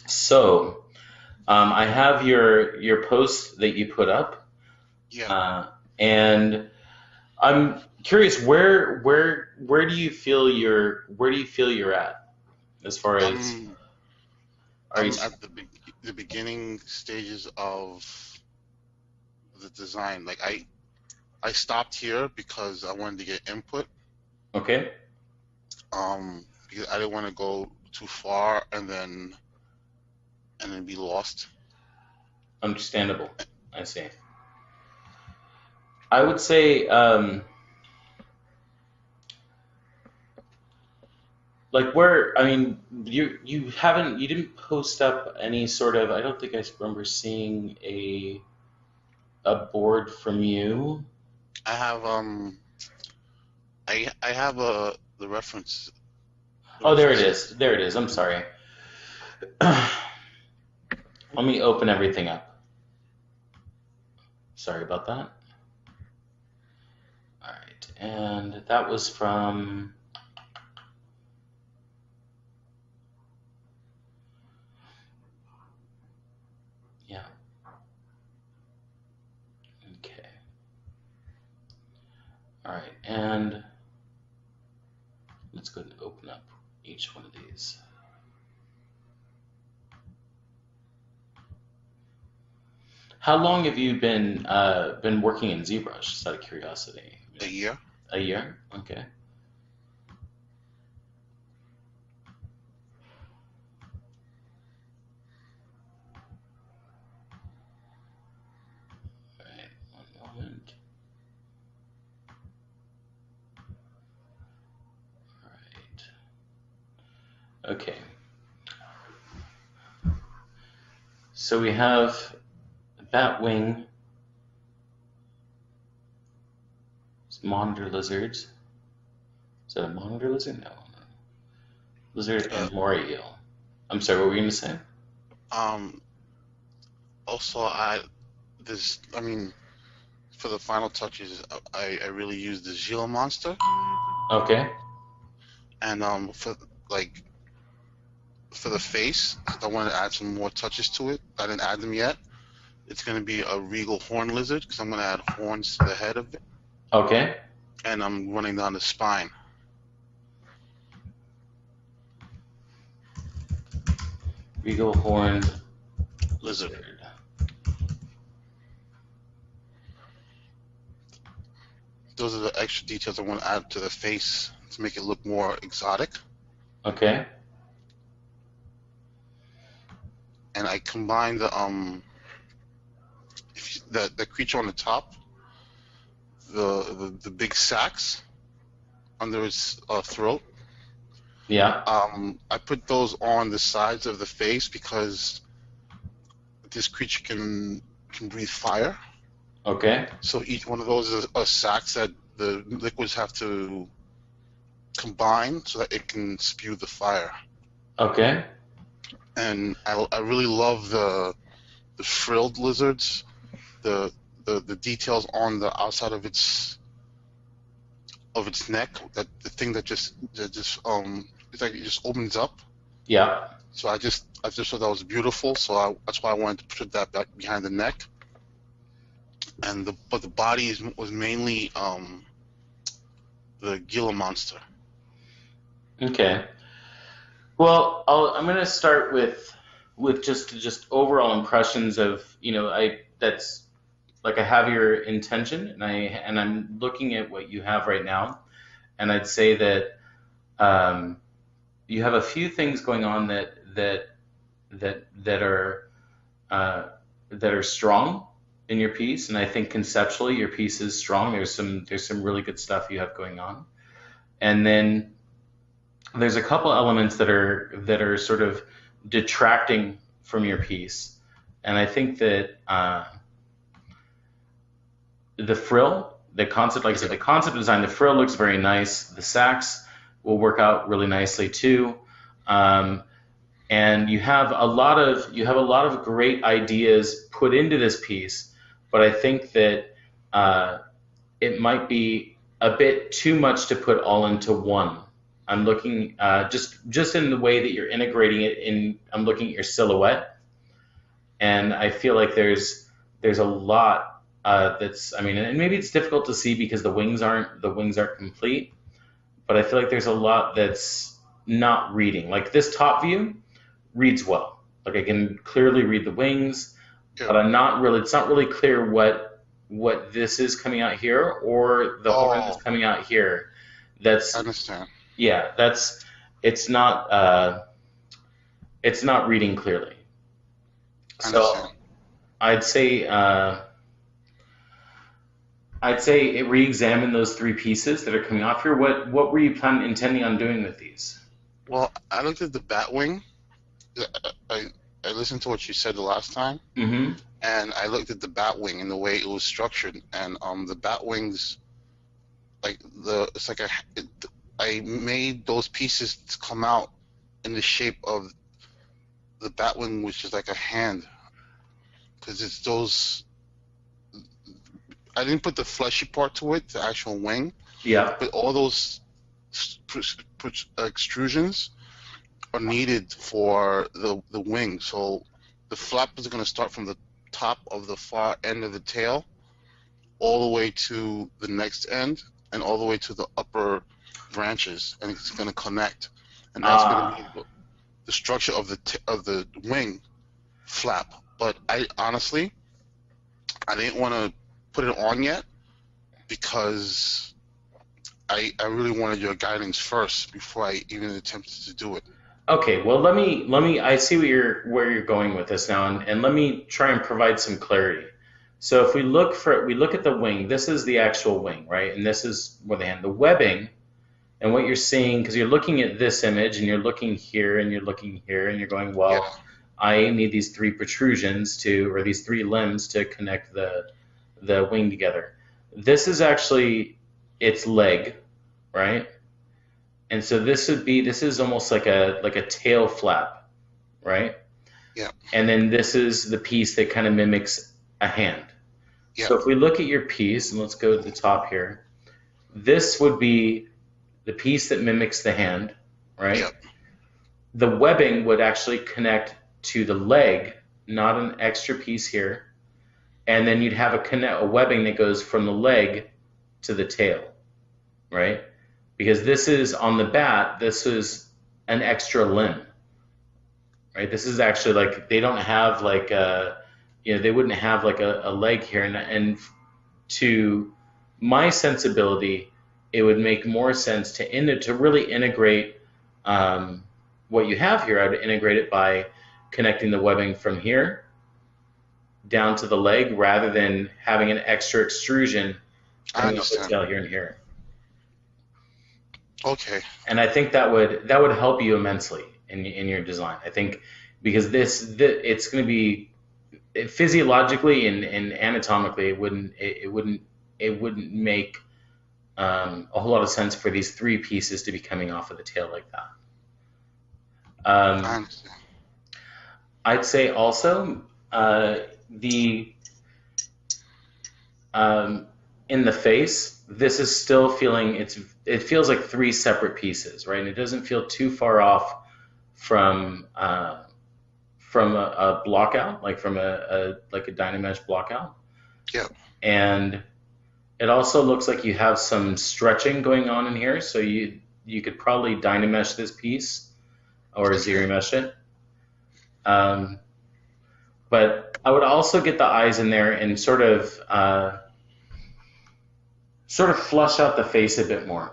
So, I have your post that you put up, Yeah. uh, and I'm curious where do you feel you're at as far as I'm are you I'm at the beginning stages of the design. Like I stopped here because I wanted to get input. okay? Because I didn't want to go too far and then be lost. Understandable. I see. I would say like where I mean you didn't post up any sort of I don't think I remember seeing a board from you. I have I have the reference. The Oh, there it references. is. There it is. I'm sorry. Let me open everything up. Sorry about that. All right. And that was from, yeah, okay. All right. And let's go ahead and open up each one of these. How long have you been working in ZBrush? Just out of curiosity. A year. A year? Okay. All right. One moment. All right. Okay. So we have Batwing, monitor lizards. Is that a monitor lizard? No. Lizard Uh, and Mora eel. I'm sorry, what were you going to say? um. Also, I mean, for the final touches, I really used the Gila monster, Okay. and like for the face, I wanted to add some more touches to it. I didn't add them yet. It's going to be a regal horn lizard because I'm going to add horns to the head of it, Okay. and I'm running down the spine. Regal horned Lizard. lizard. Those are the extra details I want to add to the face to make it look more exotic. Okay. And I combined the creature on the top, the big sacs under its throat. Yeah. I put those on the sides of the face because this creature can breathe fire. Okay. So each one of those is a sacs that the liquids have to combine so that it can spew the fire. Okay. And I really love the frilled lizards, the the details on the outside of its neck, that the thing that just it's like it just opens up. Yeah. So I just thought that was beautiful. So that's why I wanted to put that back behind the neck. And the body was mainly the Gila monster. Okay. Well, I'm going to start with just overall impressions of I that's like I have your intention and I'm looking at what you have right now, and I'd say that um, you have a few things going on that uh, that are strong in your piece, and I think conceptually your piece is strong. There's some really good stuff you have going on, and then there's a couple elements that are sort of detracting from your piece, and I think that the frill, the concept, like I said, Yeah. the concept design, the frill looks very nice. The sacks will work out really nicely too. Um, and you have a lot of great ideas put into this piece, but I think that uh, it might be a bit too much to put all into one. I'm looking just in the way that you're integrating it in. I'm looking at your silhouette, and I feel like there's a lot that's. I mean, and maybe it's difficult to see because the wings aren't complete, but I feel like there's a lot that's not reading. Like this top view reads well. Like I can clearly read the wings, Yeah. but I'm not really. It's not really clear what this is coming out here or the horn that's Oh, coming out here. I That's understand. yeah. That's it's not it's not reading clearly. I So understand. I'd say uh, I'd say re-examine those three pieces that are coming off here. What were you intending on doing with these? Well, I looked at the bat wing. I I listened to what you said the last time, Mm-hmm. and I looked at the bat wing and the way it was structured, and the bat wings, like the it's like a it, I made those pieces to come out in the shape of the bat wing, which is like a hand, because it's those. I didn't put the fleshy part to it, the actual wing, Yeah. but all those extrusions are needed for the wing. So the flap is going to start from the top of the far end of the tail all the way to the next end and all the way to the upper branches, and it's going to connect, and that's going to be Ah. the structure of the wing flap. But I honestly, I didn't want to put it on yet because I really wanted your guidance first before I even attempted to do it. Okay, well let me I see where you're going with this now, and let me try and provide some clarity. So if we look at the wing, this is the actual wing, right? And this is where the hand, the webbing, and what you're seeing, because you're looking at this image and you're looking here and you're looking here and you're going, Yeah, well, I need these three protrusions to, or these three limbs to connect the wing together. This is actually its leg, right? And so this is almost like a tail flap, right? yeah, And then this is the piece that kind of mimics a hand. yeah, So if we look at your piece, and let's go to the top here, this would be the piece that mimics the hand, yeah. right? The webbing would actually connect to the leg, not an extra piece here. And then you'd have a webbing that goes from the leg to the tail, right? Because this is on the bat, this is an extra limb, right? This is actually like they don't have like they wouldn't have like a leg here, and to my sensibility, it would make more sense to really integrate what you have here. I would integrate it by connecting the webbing from here down to the leg rather than having an extra extrusion I coming off the understand. tail here and here. Okay, And I think that would help you immensely in your design. I think because it's going to be physiologically and anatomically it wouldn't make a whole lot of sense for these three pieces to be coming off of the tail like that. I Um, understand. I'd say also the um, in the face, this is still feeling it feels like three separate pieces, right? And it doesn't feel too far off from a block out, like from a Dynamesh block out. Yeah, And it also looks like you have some stretching going on in here, so you could probably Dynamesh this piece or okay, Zeri mesh it. Um, but I would also get the eyes in there and sort of flush out the face a bit more,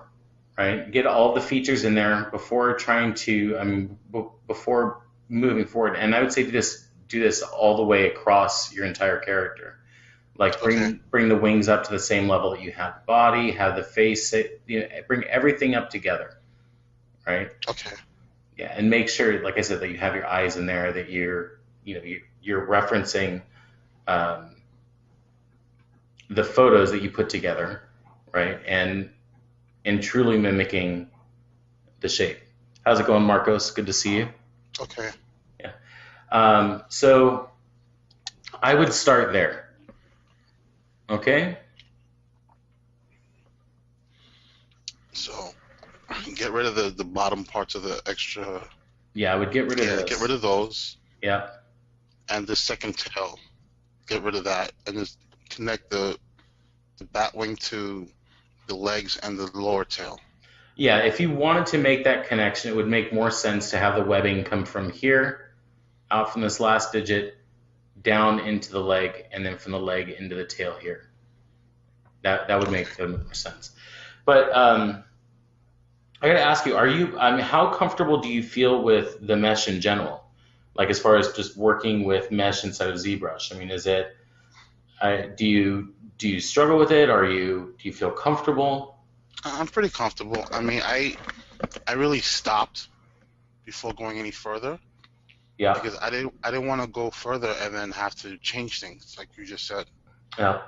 right? Get all the features in there before trying to, I mean, before moving forward. And I would say do this all the way across your entire character. Like okay, bring the wings up to the same level that you have the body, have the face, bring everything up together, right? okay, Yeah, and make sure, like I said, that you have your eyes in there, that you're referencing um, the photos that you put together, right? And truly mimicking the shape. How's it going, Marcos? Good to see you. okay. Yeah. So I would start there. Okay. So Get rid of the bottom parts of the extra. Yeah, I would get rid of Yeah, get rid this. of those. Yeah. And the second tail, get rid of that, and just connect the bat wing to the legs and the lower tail. Yeah, if you wanted to make that connection, it would make more sense to have the webbing come from here, out from this last digit, down into the leg, and then from the leg into the tail here. That would Okay. make more sense. But I got to ask you, I mean, how comfortable do you feel with the mesh in general? Like as far as just working with mesh inside of ZBrush? I mean, is it, do you struggle with it? Do you feel comfortable? I'm pretty comfortable. I mean, I really stopped before going any further Yeah, because I didn't want to go further and then have to change things like you just said. yeah,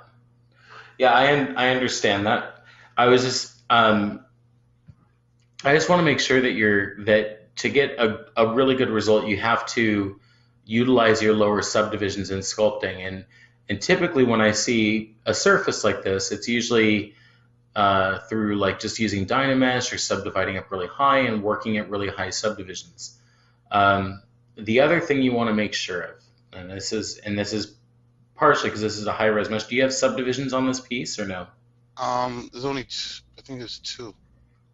yeah. I understand that. I was just I just want to make sure that that to get a really good result, you have to utilize your lower subdivisions in sculpting. And typically when I see a surface like this, it's usually through like just using Dynamesh or subdividing up really high and working at really high subdivisions. The other thing you want to make sure of, and this is partially because this is a high res mesh. Do you have subdivisions on this piece or no? There's only I think there's two.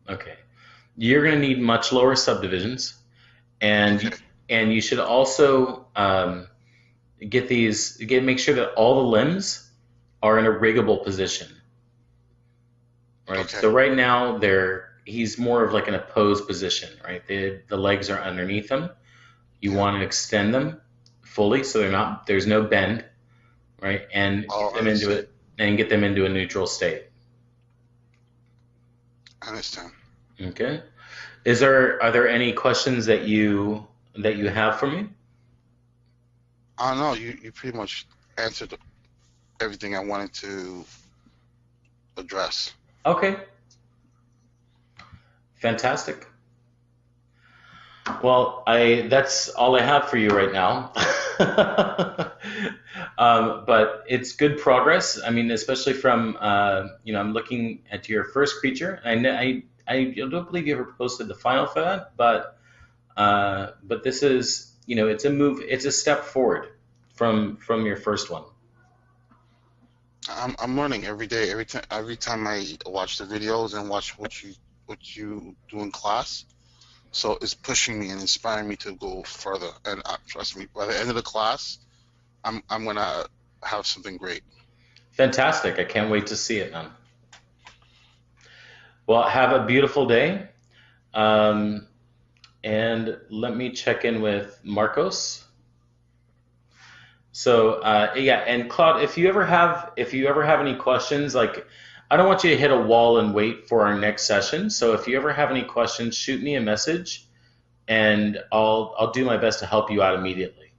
Okay. You're going to need much lower subdivisions, Okay. and and you should also make sure that all the limbs are in a riggable position, right? Okay. So right now he's more of like an opposed position, right? The legs are underneath him. You Yeah. want to extend them fully so there's no bend, right? And Oh, I understand. get them into a neutral state. I understand. Okay. Are there any questions that you have for me? I know you pretty much answered everything I wanted to address. Okay. Fantastic. Well, I that's all I have for you right now. But it's good progress. I mean, especially from I'm looking at your first creature. I don't believe you ever posted the final for that, but this is it's a move. It's a step forward from your first one. I'm learning every day. Every time I watch the videos and watch what you do in class. So it's pushing me and inspiring me to go further. And trust me, by the end of the class, I'm gonna have something great. Fantastic. I can't wait to see it, man. Well, have a beautiful day. Um, and let me check in with Marcos. So yeah, and Claude, if you ever have any questions, like I don't want you to hit a wall and wait for our next session. So if you ever have any questions, shoot me a message, and I'll do my best to help you out immediately.